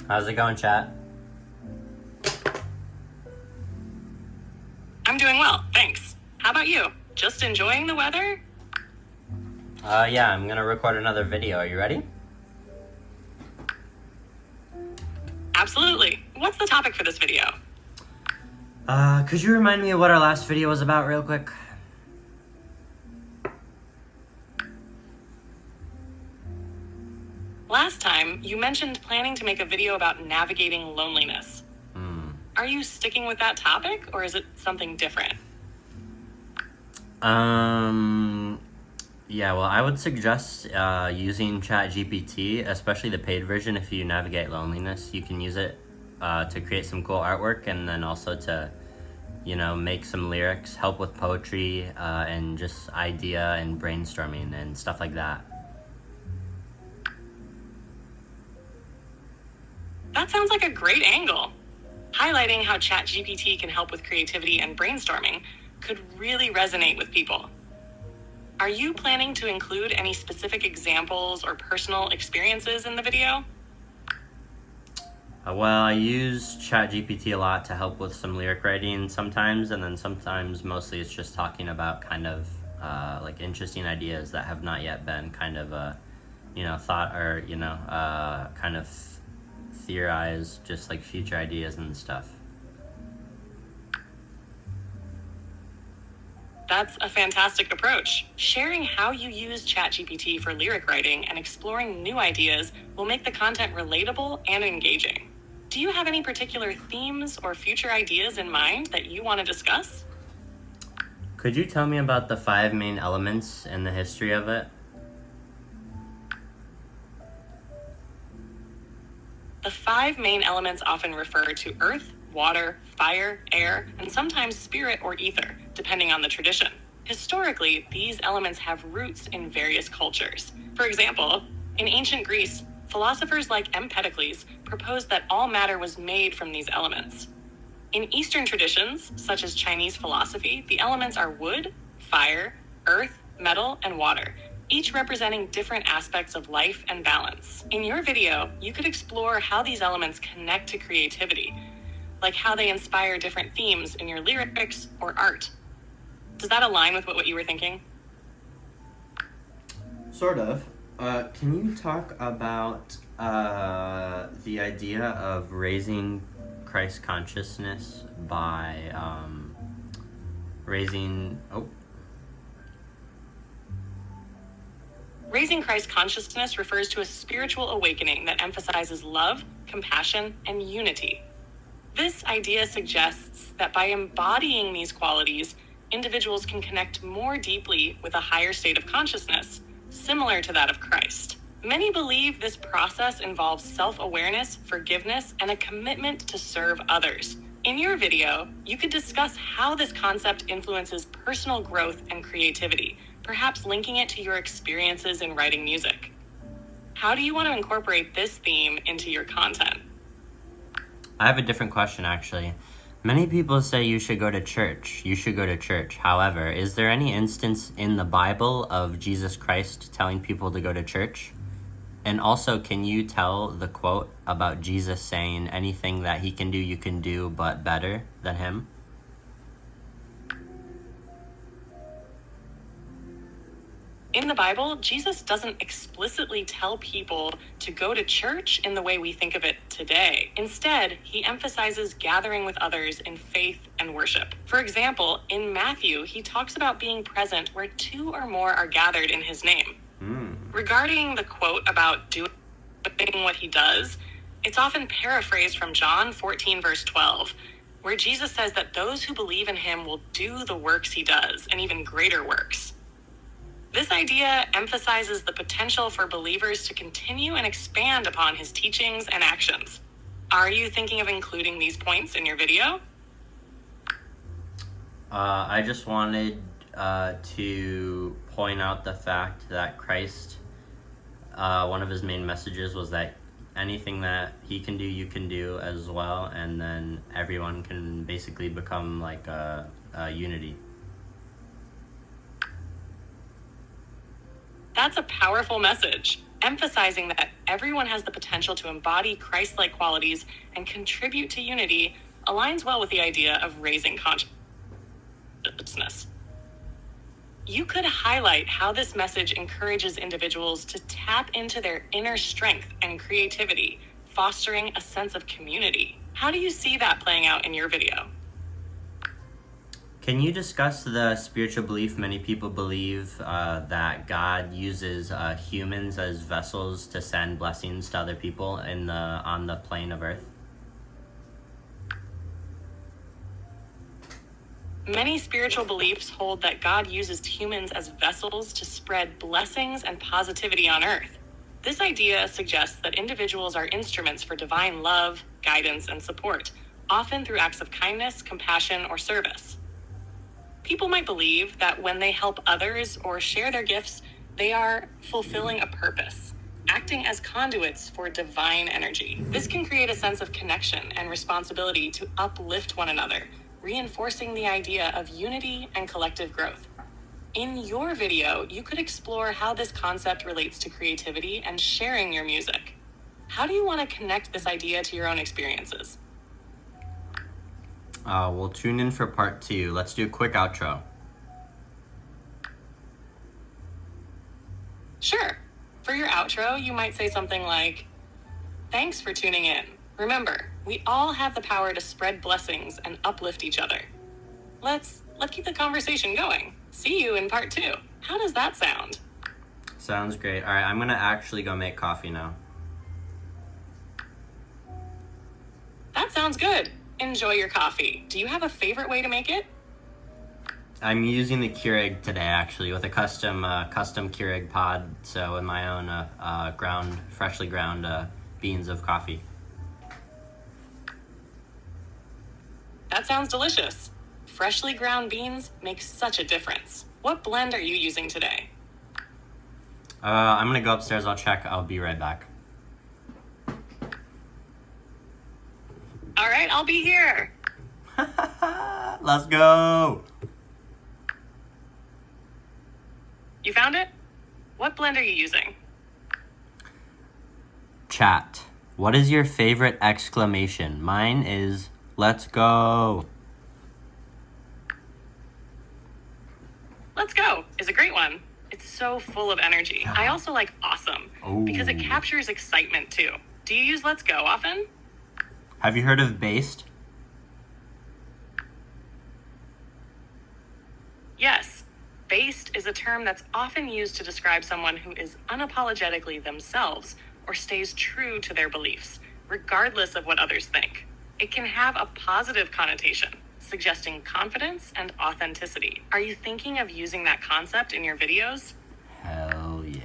How's it going, chat? I'm doing well, thanks. How about you? Just enjoying the weather? Yeah, I'm gonna record another video. Are you ready? Absolutely. What's the topic for this video? Could you remind me of what our last video was about real quick? Last time, you mentioned planning to make a video about navigating loneliness. Are you sticking with that topic, or is it something different? Yeah, well, I would suggest using ChatGPT, especially the paid version. If you navigate loneliness, you can use it to create some cool artwork, and then also to, make some lyrics, help with poetry, and just idea and brainstorming and stuff like that. That sounds like a great angle. Highlighting how ChatGPT can help with creativity and brainstorming could really resonate with people. Are you planning to include any specific examples or personal experiences in the video? Well, I use ChatGPT a lot to help with some lyric writing sometimes, and then sometimes mostly it's just talking about kind of like interesting ideas that have not yet been kind of thought or kind of theorize, just like future ideas and stuff. That's a fantastic approach. Sharing how you use ChatGPT for lyric writing and exploring new ideas will make the content relatable and engaging. Do you have any particular themes or future ideas in mind that you want to discuss? Could you tell me about the 5 main elements and the history of it? The 5 main elements often refer to earth, water, fire, air, and sometimes spirit or ether, depending on the tradition. Historically, these elements have roots in various cultures. For example, in ancient Greece, philosophers like Empedocles proposed that all matter was made from these elements. In Eastern traditions, such as Chinese philosophy, the elements are wood, fire, earth, metal, and water, each representing different aspects of life and balance. In your video, you could explore how these elements connect to creativity, like how they inspire different themes in your lyrics or art. Does that align with what you were thinking? Sort of. Can you talk about the idea of raising Christ consciousness by Raising Christ consciousness refers to a spiritual awakening that emphasizes love, compassion, and unity. This idea suggests that by embodying these qualities, individuals can connect more deeply with a higher state of consciousness, similar to that of Christ. Many believe this process involves self-awareness, forgiveness, and a commitment to serve others. In your video, you could discuss how this concept influences personal growth and creativity, perhaps linking it to your experiences in writing music. How do you want to incorporate this theme into your content? I have a different question, actually. Many people say you should go to church. You should go to church. However, is there any instance in the Bible of Jesus Christ telling people to go to church? And also, can you tell the quote about Jesus saying anything that he can do, you can do, but better than him? In the Bible, Jesus doesn't explicitly tell people to go to church in the way we think of it today. Instead, he emphasizes gathering with others in faith and worship. For example, in Matthew, he talks about being present where 2 or more are gathered in his name. Regarding the quote about doing what he does, it's often paraphrased from John 14, verse 12, where Jesus says that those who believe in him will do the works he does, and even greater works. This idea emphasizes the potential for believers to continue and expand upon his teachings and actions. Are you thinking of including these points in your video? I just wanted to point out the fact that Christ, one of his main messages was that anything that he can do, you can do as well, and then everyone can basically become like a unity. That's a powerful message. Emphasizing that everyone has the potential to embody Christ-like qualities and contribute to unity aligns well with the idea of raising consciousness. You could highlight how this message encourages individuals to tap into their inner strength and creativity, fostering a sense of community. How do you see that playing out in your video? Can you discuss the spiritual belief many people believe that God uses humans as vessels to send blessings to other people on the plane of Earth? Many spiritual beliefs hold that God uses humans as vessels to spread blessings and positivity on Earth. This idea suggests that individuals are instruments for divine love, guidance, and support, often through acts of kindness, compassion, or service. People might believe that when they help others or share their gifts, they are fulfilling a purpose, acting as conduits for divine energy. This can create a sense of connection and responsibility to uplift one another, reinforcing the idea of unity and collective growth. In your video, you could explore how this concept relates to creativity and sharing your music. How do you want to connect this idea to your own experiences? We'll tune in for part 2. Let's do a quick outro. Sure. For your outro, you might say something like, "Thanks for tuning in. Remember, we all have the power to spread blessings and uplift each other. Let's keep the conversation going. See you in part 2. How does that sound?" Sounds great. All right, I'm gonna actually go make coffee now. That sounds good. Enjoy your coffee. Do you have a favorite way to make it? I'm using the Keurig today, actually, with a custom Keurig pod. So in my own freshly ground beans of coffee. That sounds delicious. Freshly ground beans make such a difference. What blend are you using today? I'm gonna go upstairs. I'll check. I'll be right back. All right, I'll be here. Let's go. You found it? What blend are you using? Chat. What is your favorite exclamation? Mine is "Let's go." "Let's go" is a great one. It's so full of energy. I also like "awesome" because it captures excitement too. Do you use "let's go" often? Have you heard of based? Yes. Based is a term that's often used to describe someone who is unapologetically themselves or stays true to their beliefs, regardless of what others think. It can have a positive connotation, suggesting confidence and authenticity. Are you thinking of using that concept in your videos? Hell yeah.